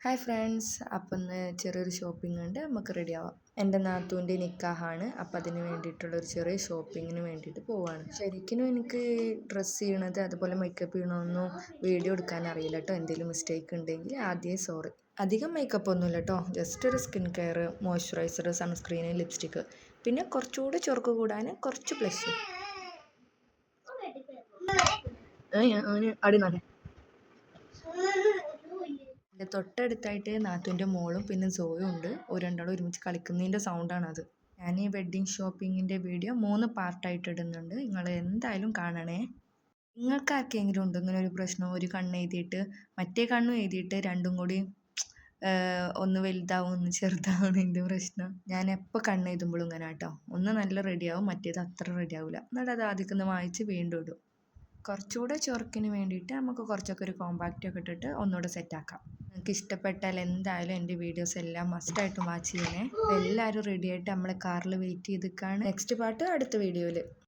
Hi friends, അപ്പം ഇന്ന് ചെറിയൊരു ഷോപ്പിംഗ് ഉണ്ട്, നമുക്ക് റെഡി ആവാം. എൻ്റെ നാത്തൂൻ്റെ നിക്കാഹാണ്, അപ്പം അതിന് വേണ്ടിയിട്ടുള്ളൊരു ചെറിയ ഷോപ്പിങ്ങിന് വേണ്ടിയിട്ട് പോവാണ്. ശരിക്കും എനിക്ക് ഡ്രസ്സ് ചെയ്യണത് അതുപോലെ മേക്കപ്പ് ചെയ്യണമെന്നും വീഡിയോ എടുക്കാൻ അറിയില്ല കേട്ടോ. എന്തെങ്കിലും മിസ്റ്റേക്ക് ഉണ്ടെങ്കിൽ ആദ്യമേ സോറി. അധികം മേക്കപ്പ് ഒന്നുമില്ല കേട്ടോ, ജസ്റ്റ് ഒരു സ്കിൻ കെയർ, മോയ്സ്ചറൈസർ, സൺസ്ക്രീന്, ലിപ്സ്റ്റിക്ക്, പിന്നെ കുറച്ചുകൂടെ ചൊറുക്ക് കൂടാൻ കുറച്ച് ബ്ലഷ്. അടി എൻ്റെ തൊട്ടടുത്തായിട്ട് നാത്തൂൻ്റെ മോളും പിന്നെ സോയും ഉണ്ട്. ഒരു രണ്ടാളും ഒരുമിച്ച് കളിക്കുന്നതിൻ്റെ സൗണ്ടാണത്. ഞാൻ ഈ വെഡ്ഡിങ് ഷോപ്പിങ്ങിൻ്റെ വീഡിയോ 3 പാർട്ടായിട്ട് ഇടുന്നുണ്ട്, നിങ്ങൾ എന്തായാലും കാണണേ. നിങ്ങൾക്ക് ആർക്കെങ്കിലും ഉണ്ടോ ഇങ്ങനെ ഒരു പ്രശ്നം? ഒരു കണ്ണ് എഴുതിയിട്ട് മറ്റേ കണ്ണും എഴുതിയിട്ട് രണ്ടും കൂടി ഒന്ന് വലുതാവും ഒന്ന് ചെറുതാവുന്നതിൻ്റെ പ്രശ്നം. ഞാൻ എപ്പോൾ കണ്ണ് എഴുതുമ്പോഴും ഇങ്ങനെ കേട്ടോ, ഒന്ന് നല്ല റെഡിയാവും, മറ്റേത് അത്ര റെഡി ആവില്ല. എന്നിട്ട് അത് ആദ്യമൊക്കെ വായിച്ച് വീണ്ടും ഇടും. കുറച്ചുകൂടെ ചൊറുക്കിന് വേണ്ടിയിട്ട് നമുക്ക് കുറച്ചൊക്കെ ഒരു കോമ്പാക്റ്റ് ഒക്കെ ഇട്ടിട്ട് ഒന്നുകൂടെ സെറ്റാക്കാം. നിങ്ങൾക്ക് ഇഷ്ടപ്പെട്ടാൽ എന്തായാലും എൻ്റെ വീഡിയോസ് എല്ലാം മസ്റ്റായിട്ടും വാച്ച് ചെയ്യണേ. എല്ലാവരും റെഡി ആയിട്ട് നമ്മളെ കാറിൽ വെയിറ്റ് ചെയ്തിക്കാണ്. നെക്സ്റ്റ് പാർട്ട് അടുത്ത വീഡിയോയിൽ.